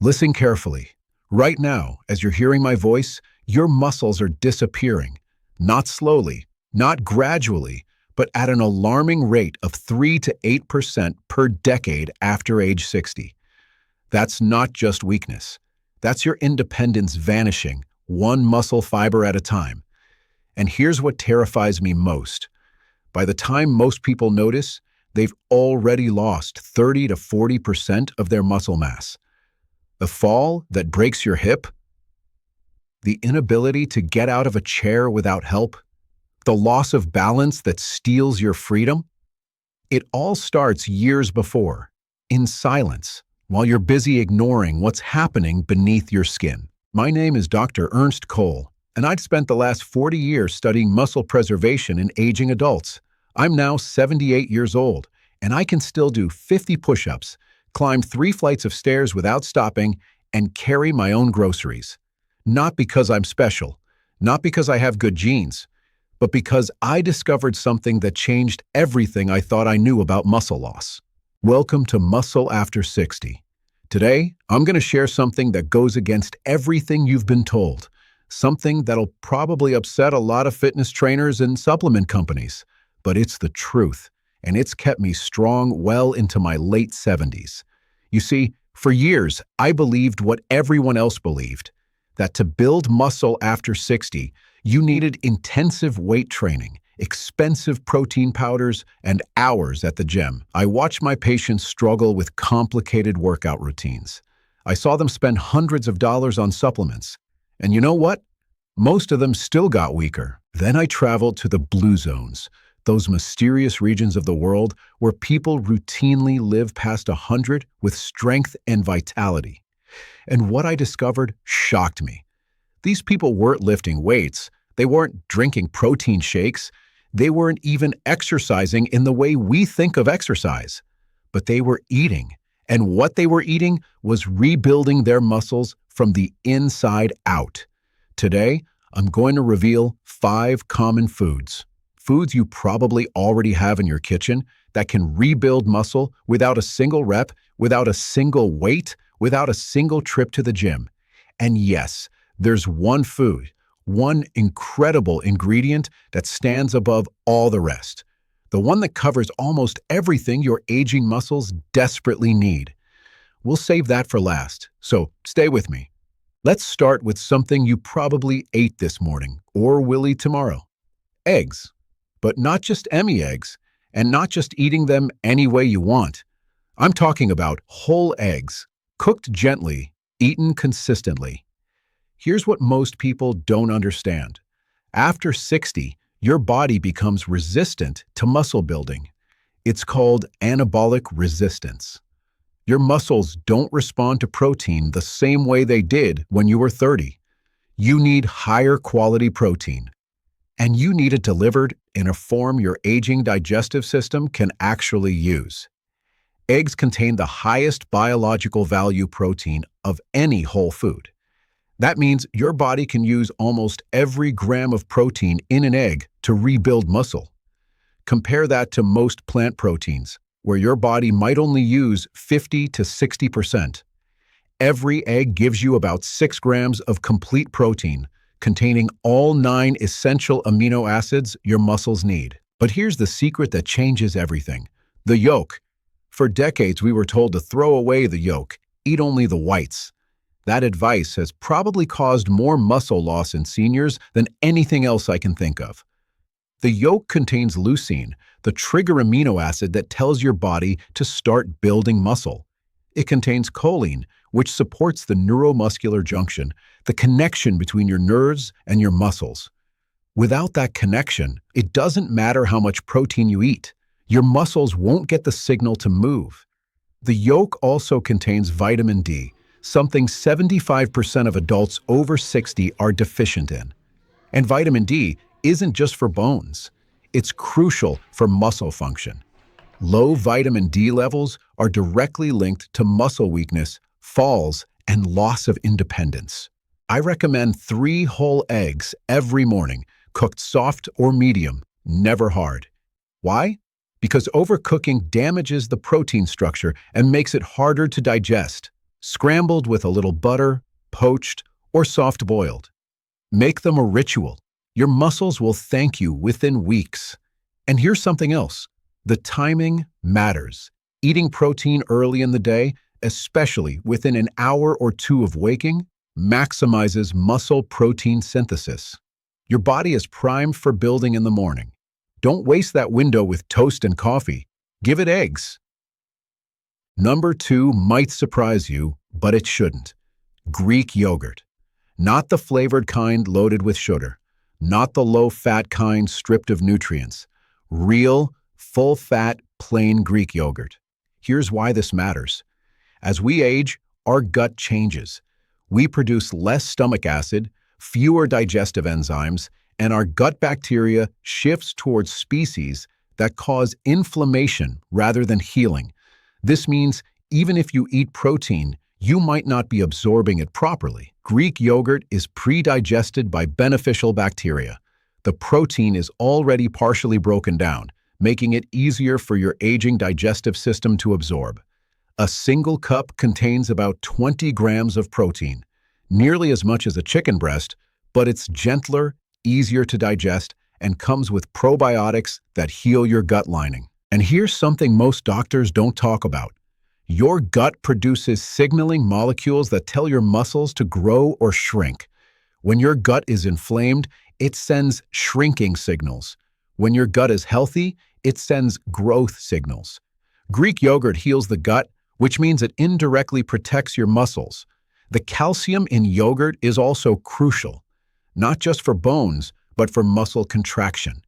Listen carefully. Right now, as you're hearing my voice, your muscles are disappearing. Not slowly, not gradually, but at an alarming rate of 3 to 8% per decade after age 60. That's not just weakness. That's your independence vanishing, one muscle fiber at a time. And here's what terrifies me most. By the time most people notice, they've already lost 30 to 40% of their muscle mass. The fall that breaks your hip, the inability to get out of a chair without help, the loss of balance that steals your freedom, it all starts years before, in silence, while you're busy ignoring what's happening beneath your skin. My name is Dr. Ernst Cole, and I've spent the last 40 years studying muscle preservation in aging adults. I'm now 78 years old, and I can still do 50 push-ups, climb 3 flights of stairs without stopping, and carry my own groceries. Not because I'm special, not because I have good genes, but because I discovered something that changed everything I thought I knew about muscle loss. Welcome to Muscle After 60. Today, I'm going to share something that goes against everything you've been told, something that'll probably upset a lot of fitness trainers and supplement companies, but it's the truth, and it's kept me strong well into my late 70s. You see, for years, I believed what everyone else believed, that to build muscle after 60, you needed intensive weight training, expensive protein powders, and hours at the gym. I watched my patients struggle with complicated workout routines. I saw them spend hundreds of dollars on supplements. And you know what? Most of them still got weaker. Then I traveled to the blue zones, those mysterious regions of the world where people routinely live past 100 with strength and vitality. And what I discovered shocked me. These people weren't lifting weights. They weren't drinking protein shakes. They weren't even exercising in the way we think of exercise. But they were eating. And what they were eating was rebuilding their muscles from the inside out. Today, I'm going to reveal 5 common foods. Foods you probably already have in your kitchen that can rebuild muscle without a single rep, without a single weight, without a single trip to the gym. And yes, there's one food, one incredible ingredient that stands above all the rest. The one that covers almost everything your aging muscles desperately need. We'll save that for last, so stay with me. Let's start with something you probably ate this morning or will eat tomorrow. Eggs. But not just any eggs, and not just eating them any way you want. I'm talking about whole eggs, cooked gently, eaten consistently. Here's what most people don't understand. After 60, your body becomes resistant to muscle building. It's called anabolic resistance. Your muscles don't respond to protein the same way they did when you were 30. You need higher quality protein. And you need it delivered in a form your aging digestive system can actually use. Eggs contain the highest biological value protein of any whole food. That means your body can use almost every gram of protein in an egg to rebuild muscle. Compare that to most plant proteins, where your body might only use 50 to 60%. Every egg gives you about 6 grams of complete protein, containing all 9 essential amino acids your muscles need. But here's the secret that changes everything. The yolk. For decades, we were told to throw away the yolk, eat only the whites. That advice has probably caused more muscle loss in seniors than anything else I can think of. The yolk contains leucine, the trigger amino acid that tells your body to start building muscle. It contains choline, which supports the neuromuscular junction, the connection between your nerves and your muscles. Without that connection, it doesn't matter how much protein you eat. Your muscles won't get the signal to move. The yolk also contains vitamin D, something 75% of adults over 60 are deficient in. And vitamin D isn't just for bones. It's crucial for muscle function. Low vitamin D levels are directly linked to muscle weakness, falls, and loss of independence. I recommend 3 whole eggs every morning, cooked soft or medium, never hard. Why? Because overcooking damages the protein structure and makes it harder to digest. scrambled with a little butter, poached, or soft-boiled. Make them a ritual. Your muscles will thank you within weeks. And here's something else. The timing matters. Eating protein early in the day, especially within an hour or two of waking, maximizes muscle protein synthesis. Your body is primed for building in the morning. Don't waste that window with toast and coffee. Give it eggs. Number 2 might surprise you, but it shouldn't. Greek yogurt. Not the flavored kind loaded with sugar. Not the low-fat kind stripped of nutrients. Real, full-fat, plain Greek yogurt. Here's why this matters. As we age, our gut changes. We produce less stomach acid, fewer digestive enzymes, and our gut bacteria shifts towards species that cause inflammation rather than healing. This means even if you eat protein, you might not be absorbing it properly. Greek yogurt is pre-digested by beneficial bacteria. The protein is already partially broken down, making it easier for your aging digestive system to absorb. A single cup contains about 20 grams of protein, nearly as much as a chicken breast, but it's gentler, easier to digest, and comes with probiotics that heal your gut lining. And here's something most doctors don't talk about. Your gut produces signaling molecules that tell your muscles to grow or shrink. When your gut is inflamed, it sends shrinking signals. When your gut is healthy, it sends growth signals. Greek yogurt heals the gut, which means it indirectly protects your muscles. The calcium in yogurt is also crucial, not just for bones, but for muscle contraction.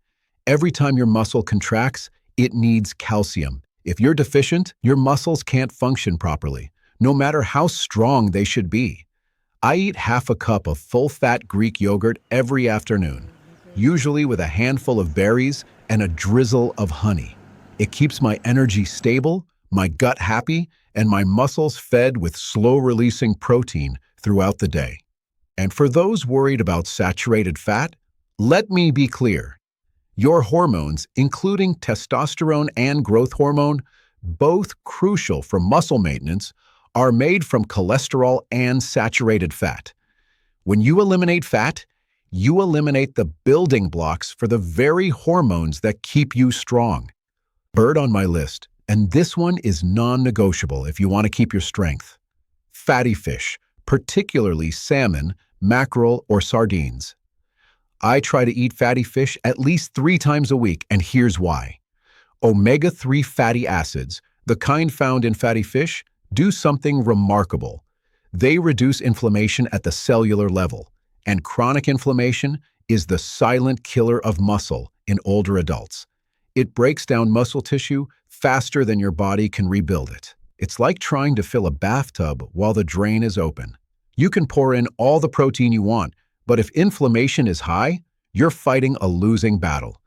Every time your muscle contracts, it needs calcium. If you're deficient, your muscles can't function properly, no matter how strong they should be. I eat half a cup of full-fat Greek yogurt every afternoon, usually with a handful of berries and a drizzle of honey. It keeps my energy stable, my gut happy, and my muscles fed with slow-releasing protein throughout the day. And for those worried about saturated fat, let me be clear. Your hormones, including testosterone and growth hormone, both crucial for muscle maintenance, are made from cholesterol and saturated fat. When you eliminate fat, you eliminate the building blocks for the very hormones that keep you strong. Third on my list, and this one is non-negotiable if you want to keep your strength. Fatty fish, particularly salmon, mackerel, or sardines. I try to eat fatty fish at least 3 times a week, and here's why. Omega-3 fatty acids, the kind found in fatty fish, do something remarkable. They reduce inflammation at the cellular level, and chronic inflammation is the silent killer of muscle in older adults. It breaks down muscle tissue faster than your body can rebuild it. It's like trying to fill a bathtub while the drain is open. You can pour in all the protein you want, but if inflammation is high, you're fighting a losing battle.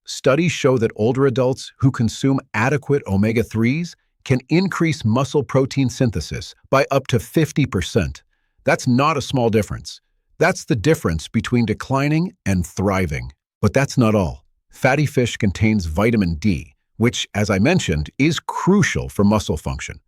Studies show that older adults who consume adequate omega-3s can increase muscle protein synthesis by up to 50%. That's not a small difference. That's the difference between declining and thriving. But that's not all. Fatty fish contains vitamin D, which, as I mentioned, is crucial for muscle function.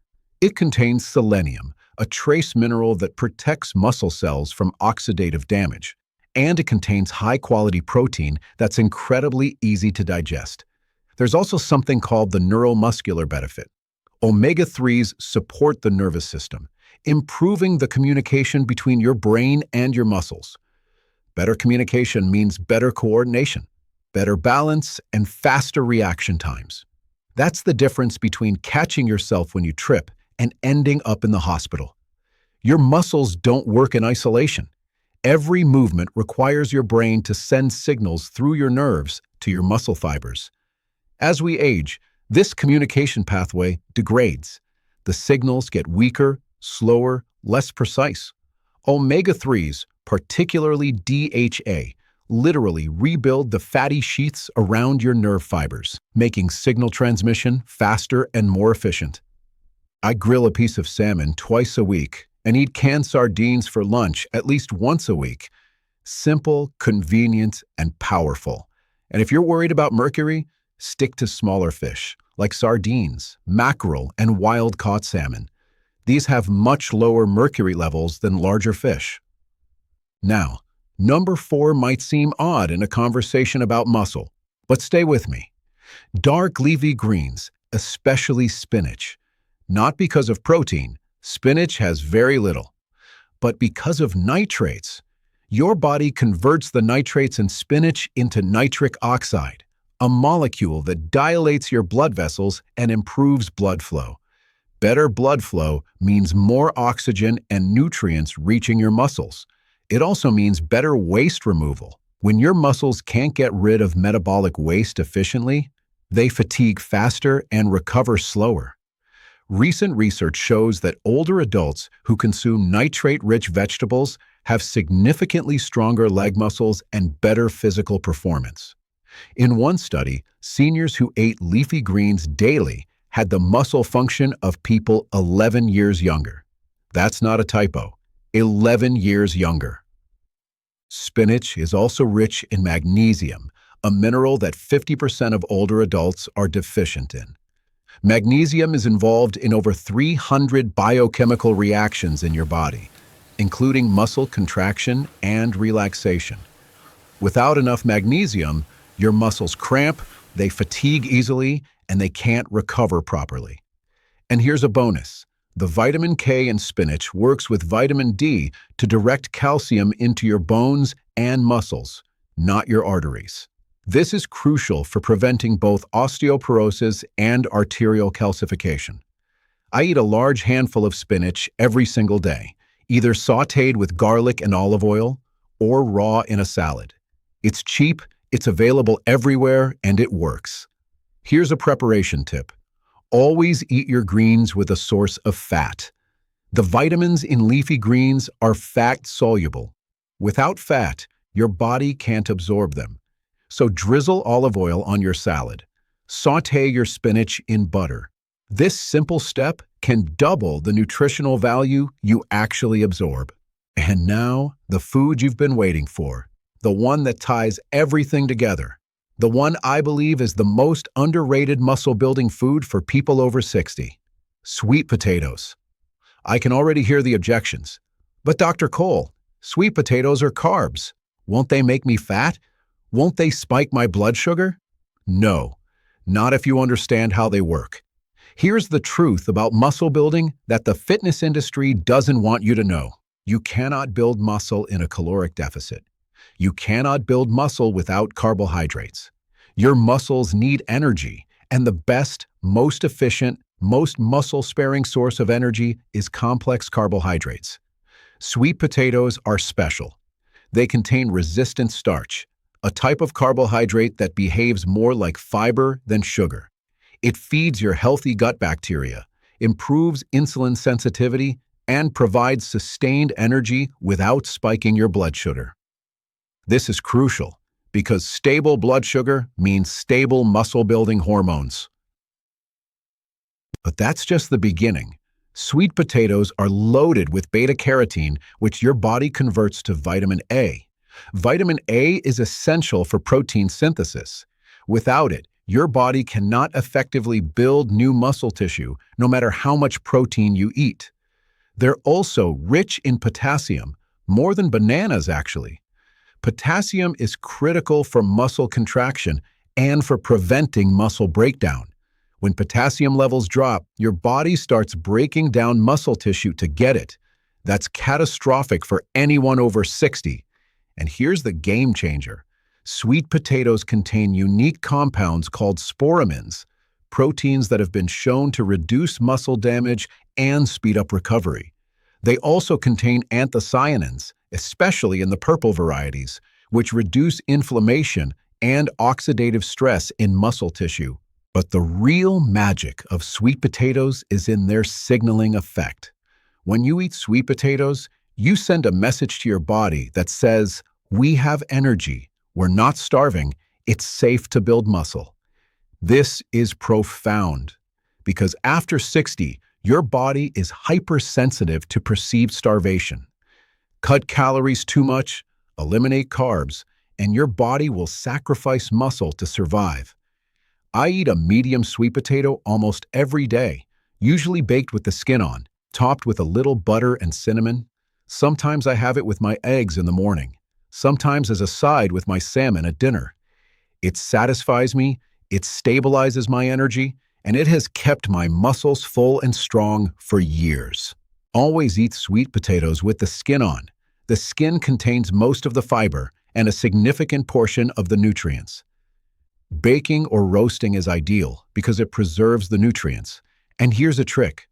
It contains selenium, a trace mineral that protects muscle cells from oxidative damage. And it contains high-quality protein that's incredibly easy to digest. There's also something called the neuromuscular benefit. Omega-3s support the nervous system, improving the communication between your brain and your muscles. Better communication means better coordination, better balance, and faster reaction times. That's the difference between catching yourself when you trip and ending up in the hospital. Your muscles don't work in isolation. Every movement requires your brain to send signals through your nerves to your muscle fibers. As we age, this communication pathway degrades. The signals get weaker, slower, less precise. Omega-3s, particularly DHA, literally rebuild the fatty sheaths around your nerve fibers, making signal transmission faster and more efficient. I grill a piece of salmon twice a week and eat canned sardines for lunch at least once a week. Simple, convenient, and powerful. And if you're worried about mercury, stick to smaller fish like sardines, mackerel, and wild-caught salmon. These have much lower mercury levels than larger fish. Now, number 4 might seem odd in a conversation about muscle, but stay with me. Dark leafy greens, especially spinach. Not because of protein, spinach has very little, but because of nitrates. Your body converts the nitrates in spinach into nitric oxide, a molecule that dilates your blood vessels and improves blood flow. Better blood flow means more oxygen and nutrients reaching your muscles. It also means better waste removal. When your muscles can't get rid of metabolic waste efficiently, they fatigue faster and recover slower. Recent research shows that older adults who consume nitrate-rich vegetables have significantly stronger leg muscles and better physical performance. In one study, seniors who ate leafy greens daily had the muscle function of people 11 years younger. That's not a typo. 11 years younger. Spinach is also rich in magnesium, a mineral that 50% of older adults are deficient in. Magnesium is involved in over 300 biochemical reactions in your body, including muscle contraction and relaxation. Without enough magnesium, your muscles cramp, they fatigue easily, and they can't recover properly. And here's a bonus. The vitamin K in spinach works with vitamin D to direct calcium into your bones and muscles, not your arteries. This is crucial for preventing both osteoporosis and arterial calcification. I eat a large handful of spinach every single day, either sautéed with garlic and olive oil or raw in a salad. It's cheap, it's available everywhere, and it works. Here's a preparation tip. Always eat your greens with a source of fat. The vitamins in leafy greens are fat-soluble. Without fat, your body can't absorb them. So drizzle olive oil on your salad. Sauté your spinach in butter. This simple step can double the nutritional value you actually absorb. And now, the food you've been waiting for. The one that ties everything together. The one I believe is the most underrated muscle-building food for people over 60. Sweet potatoes. I can already hear the objections. But Dr. Cole, sweet potatoes are carbs. Won't they make me fat? Won't they spike my blood sugar? No, not if you understand how they work. Here's the truth about muscle building that the fitness industry doesn't want you to know. You cannot build muscle in a caloric deficit. You cannot build muscle without carbohydrates. Your muscles need energy, and the best, most efficient, most muscle-sparing source of energy is complex carbohydrates. Sweet potatoes are special. They contain resistant starch, a type of carbohydrate that behaves more like fiber than sugar. It feeds your healthy gut bacteria, improves insulin sensitivity, and provides sustained energy without spiking your blood sugar. This is crucial because stable blood sugar means stable muscle-building hormones. But that's just the beginning. Sweet potatoes are loaded with beta-carotene, which your body converts to vitamin A. Vitamin A is essential for protein synthesis. Without it, your body cannot effectively build new muscle tissue, no matter how much protein you eat. They're also rich in potassium, more than bananas actually. Potassium is critical for muscle contraction and for preventing muscle breakdown. When potassium levels drop, your body starts breaking down muscle tissue to get it. That's catastrophic for anyone over 60. And here's the game changer. Sweet potatoes contain unique compounds called sporamins, proteins that have been shown to reduce muscle damage and speed up recovery. They also contain anthocyanins, especially in the purple varieties, which reduce inflammation and oxidative stress in muscle tissue. But the real magic of sweet potatoes is in their signaling effect. When you eat sweet potatoes, you send a message to your body that says, "We have energy, we're not starving, it's safe to build muscle." This is profound, because after 60, your body is hypersensitive to perceived starvation. Cut calories too much, eliminate carbs, and your body will sacrifice muscle to survive. I eat a medium sweet potato almost every day, usually baked with the skin on. topped with a little butter and cinnamon. Sometimes I have it with my eggs in the morning, sometimes as a side with my salmon at dinner. It satisfies me, it stabilizes my energy, and it has kept my muscles full and strong for years. Always eat sweet potatoes with the skin on. The skin contains most of the fiber and a significant portion of the nutrients. Baking or roasting is ideal because it preserves the nutrients. And here's a trick.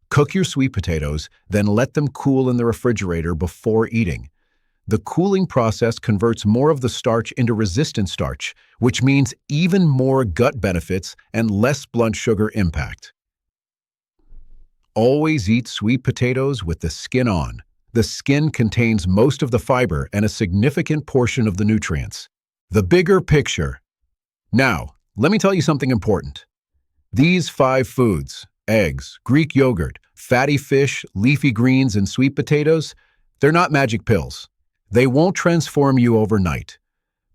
Cook your sweet potatoes, then let them cool in the refrigerator before eating. The cooling process converts more of the starch into resistant starch, which means even more gut benefits and less blood sugar impact. Always eat sweet potatoes with the skin on. The skin contains most of the fiber and a significant portion of the nutrients. The bigger picture. Now, let me tell you something important. These 5 foods, eggs, Greek yogurt, fatty fish, leafy greens, and sweet potatoes, they're not magic pills. They won't transform you overnight.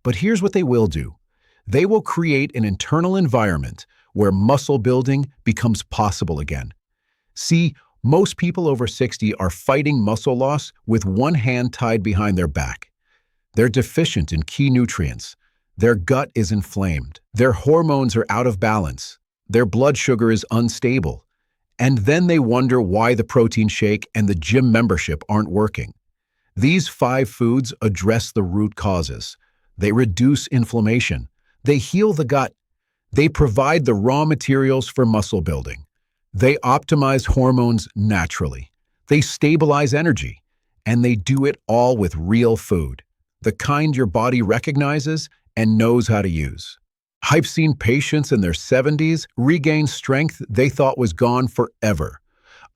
But here's what they will do. They will create an internal environment where muscle building becomes possible again. See, most people over 60 are fighting muscle loss with one hand tied behind their back. They're deficient in key nutrients. Their gut is inflamed. Their hormones are out of balance. Their blood sugar is unstable. And then they wonder why the protein shake and the gym membership aren't working. These 5 foods address the root causes. They reduce inflammation. They heal the gut. They provide the raw materials for muscle building. They optimize hormones naturally. They stabilize energy. And they do it all with real food, the kind your body recognizes and knows how to use. I've seen patients in their 70s regain strength they thought was gone forever.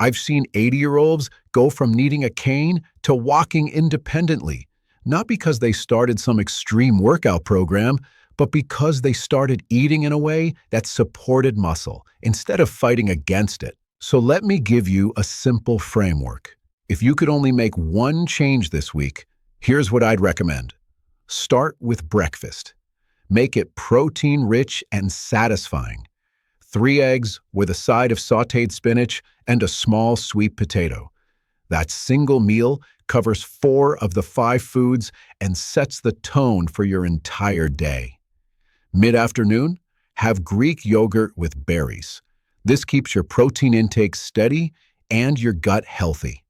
I've seen 80-year-olds go from needing a cane to walking independently, not because they started some extreme workout program, but because they started eating in a way that supported muscle instead of fighting against it. So let me give you a simple framework. If you could only make one change this week, here's what I'd recommend. Start with breakfast. Make it protein-rich and satisfying. 3 eggs with a side of sautéed spinach and a small sweet potato. That single meal covers 4 of the 5 foods and sets the tone for your entire day. Mid-afternoon, have Greek yogurt with berries. This keeps your protein intake steady and your gut healthy.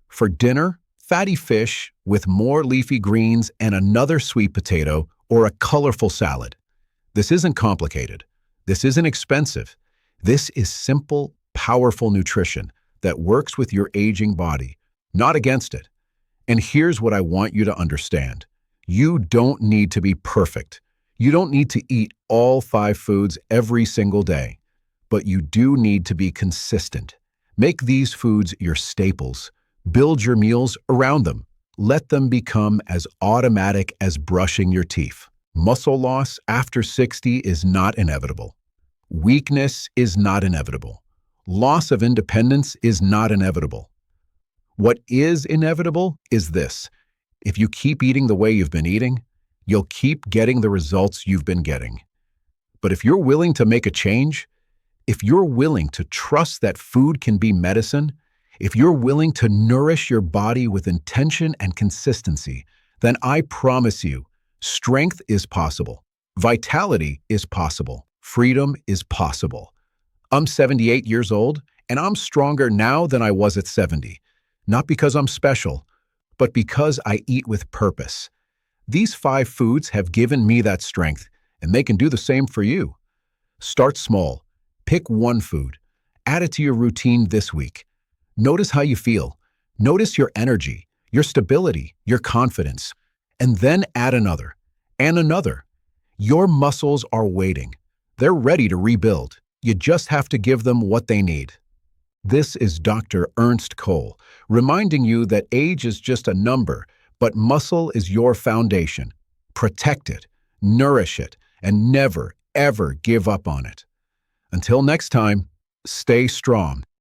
For dinner, fatty fish with more leafy greens and another sweet potato or a colorful salad. This isn't complicated. This isn't expensive. This is simple, powerful nutrition that works with your aging body, not against it. And here's what I want you to understand. You don't need to be perfect. You don't need to eat all 5 foods every single day, but you do need to be consistent. Make these foods your staples. Build your meals around them. Let them become as automatic as brushing your teeth. Muscle loss after 60 is not inevitable. Weakness is not inevitable. Loss of independence is not inevitable. What is inevitable is this. If you keep eating the way you've been eating, you'll keep getting the results you've been getting. But if you're willing to make a change, if you're willing to trust that food can be medicine, if you're willing to nourish your body with intention and consistency, then I promise you, strength is possible. Vitality is possible. Freedom is possible. I'm 78 years old, and I'm stronger now than I was at 70. Not because I'm special, but because I eat with purpose. These 5 foods have given me that strength, and they can do the same for you. Start small. Pick one food. Add it to your routine this week. Notice how you feel. Notice your energy, your stability, your confidence. And then add another, and another. Your muscles are waiting. They're ready to rebuild. You just have to give them what they need. This is Dr. Ernst Cole, reminding you that age is just a number, but muscle is your foundation. Protect it, nourish it, and never, ever give up on it. Until next time, stay strong.